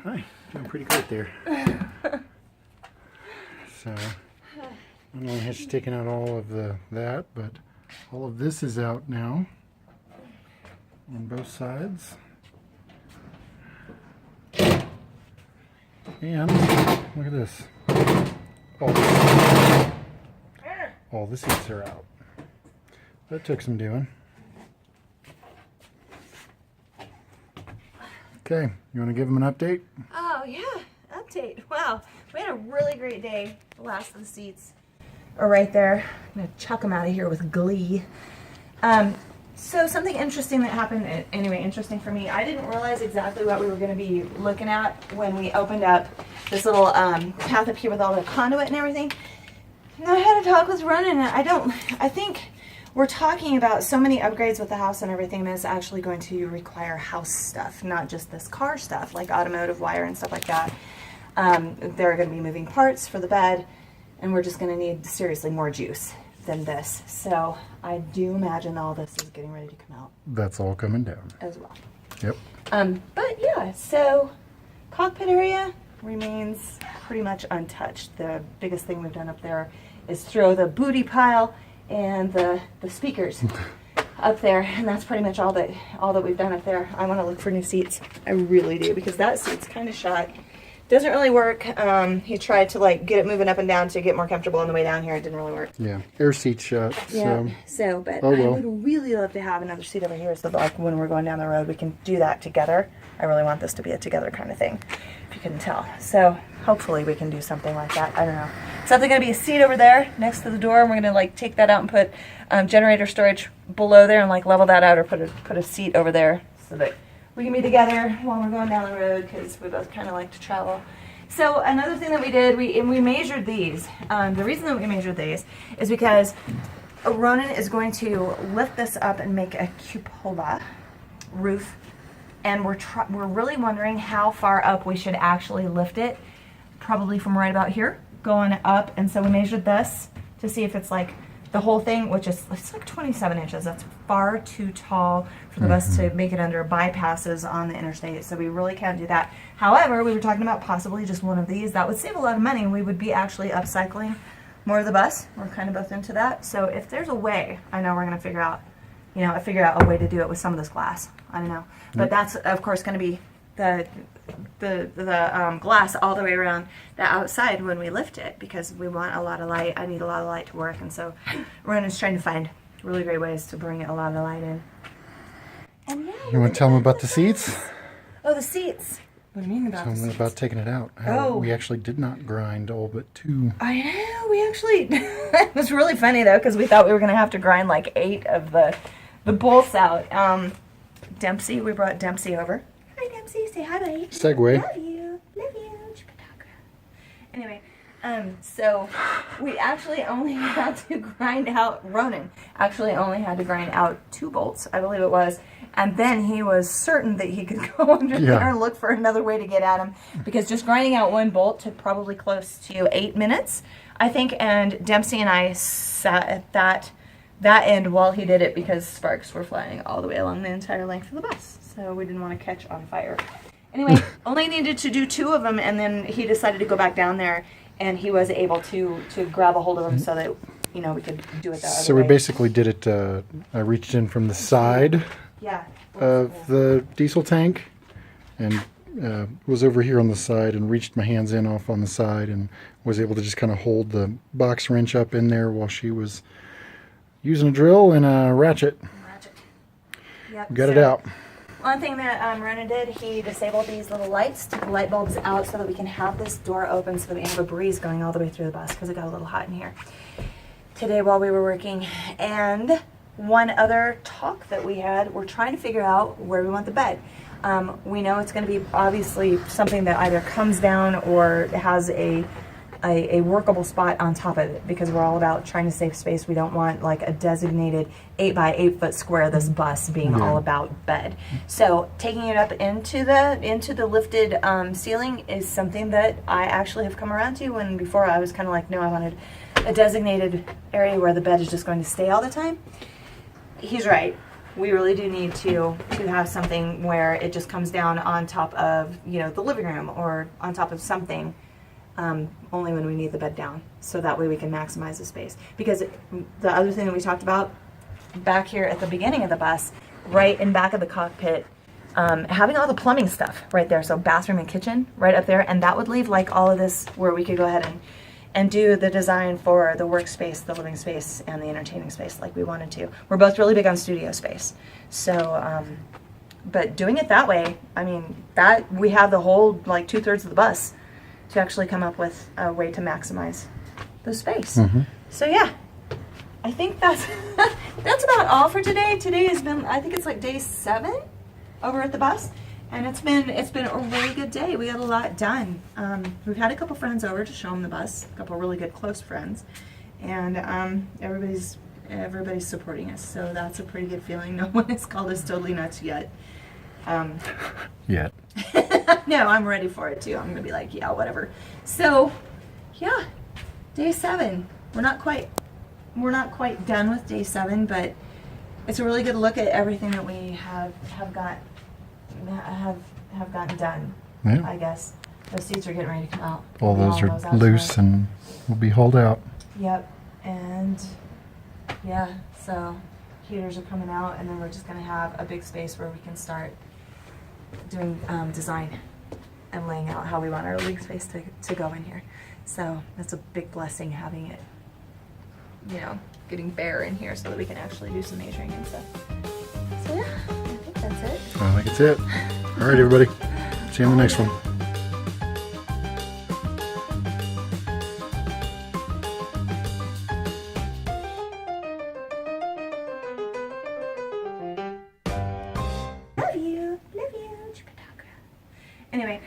Hi, doing pretty great there. So, not only has she taken out all of that, but all of this is out now on both sides. And look at this. All the seats are out. That took some doing. Okay, you want to give them an update? Oh yeah, update. Wow, we had a really great day. The last of the seats are right there. I'm gonna chuck them out of here with glee. So something interesting that happened, anyway, interesting for me, I didn't realize exactly what we were going to be looking at when we opened up this little path up here with all the conduit and everything. And I had a talk with Ronan, and I think we're talking about so many upgrades with the house and everything that's actually going to require house stuff, not just this car stuff, like automotive wire and stuff like that. There are going to be moving parts for the bed, and we're just going to need seriously more juice than this. So I do imagine all this is getting ready to come out. That's all coming down. As well. Yep. But yeah, so cockpit area remains pretty much untouched. The biggest thing we've done up there is throw the booty pile and the speakers up there, and that's pretty much all that we've done up there. I want to look for new seats. I really do, because that seat's kind of shot. Doesn't really work. He tried to like get it moving up and down to get more comfortable on the way down here. It didn't really work. Yeah, air seat shut. Yeah. So, but oh, well. I would really love to have another seat over here, so that like when we're going down the road, we can do that together. I really want this to be a together kind of thing, if you couldn't tell. So hopefully we can do something like that. I don't know. So there's going to be a seat over there next to the door, and we're going to like take that out and put generator storage below there and like level that out, or put a seat over there so that we can be together while we're going down the road, because we both kind of like to travel. So another thing that we did, we measured these. The reason that we measured these is because Ronan is going to lift this up and make a cupola roof, and we're really wondering how far up we should actually lift it. Probably from right about here, going up. And so we measured this to see if it's like the whole thing, which is, it's like 27 inches. That's far too tall for the bus to make it under bypasses on the interstate. So we really can't do that. However, we were talking about possibly just one of these. That would save a lot of money, and we would be actually upcycling more of the bus. We're kind of both into that. So if there's a way, I know we're going to figure out a way to do it with some of this glass. I don't know. But that's, of course, going to be the glass all the way around the outside when we lift it, because we want a lot of light. I need a lot of light to work, and so Ronan's trying to find really great ways to bring a lot of the light in. And now You want to tell them about the seats? Oh, the seats. What do you mean about Tell the them seats? about taking it out. How we actually did not grind all but 2. I know, we actually, it was really funny though, because we thought we were going to have to grind like 8 of the bolts out. Dempsy, we brought Dempsy over. Hi Dempsy, say hi buddy. Segway. Love you, Chupadogra. Anyway, so we actually only had to grind out, Ronan actually only had to grind out 2 bolts, I believe it was. And then he was certain that he could go under there and look for another way to get at him, because just grinding out 1 bolt took probably close to 8 minutes, I think. And Dempsey and I sat at that end while he did it, because sparks were flying all the way along the entire length of the bus. So we didn't want to catch on fire. Anyway, only needed to do 2 of them, and then he decided to go back down there, and he was able to grab a hold of them so that, we could do it that other way. So we basically did it, I reached in from the side of the diesel tank, and was over here on the side and reached my hands in off on the side, and was able to just kind of hold the box wrench up in there while she was using a drill and a ratchet. Yep. Got it out. One thing that Ronan did, he disabled these little lights, took the light bulbs out so that we can have this door open so that we have a breeze going all the way through the bus, because it got a little hot in here today while we were working. And one other talk that we had, we're trying to figure out where we want the bed. We know it's going to be obviously something that either comes down or has a workable spot on top of it, because we're all about trying to save space. We don't want like a designated 8 by 8 foot square of this bus being all about bed. So taking it up into the lifted ceiling is something that I actually have come around to, when before I was kind of like, no, I wanted a designated area where the bed is just going to stay all the time. He's right. we really do need to have something where it just comes down on top of, you know, the living room or on top of something, only when we need the bed down. So that way we can maximize the space. Because the other thing that we talked about back here at the beginning of the bus, right in back of the cockpit, having all the plumbing stuff right there. So bathroom and kitchen right up there. And that would leave like all of this where we could go ahead and do the design for the workspace, the living space, and the entertaining space like we wanted to. We're both really big on studio space. So, but doing it that way, I mean, that we have the whole like 2/3 of the bus to actually come up with a way to maximize the space. So yeah, I think that's that's about all for today. Today has been, I think it's like day 7 over at the bus. And it's been a really good day. We got a lot done. We've had a couple friends over to show them the bus, a couple really good close friends, and everybody's supporting us. So that's a pretty good feeling. No one has called us totally nuts yet. Yet. No, I'm ready for it too. I'm gonna be like, yeah, whatever. So, yeah, day 7. We're not quite done with day 7, but it's a really good look at everything that we have gotten done. Yeah. I guess those seats are getting ready to come out. All We'll those be are hauling those out loose tonight. and will be hauled out. Yep, and yeah, so heaters are coming out, and then we're just gonna have a big space where we can start doing design and laying out how we want our living space to go in here. So that's a big blessing having it, you know, getting bare in here so that we can actually do some measuring and stuff. So yeah, I think that's it. I think it's it. All right, everybody. See you in the next one. Love you, Chupadogra. Anyway,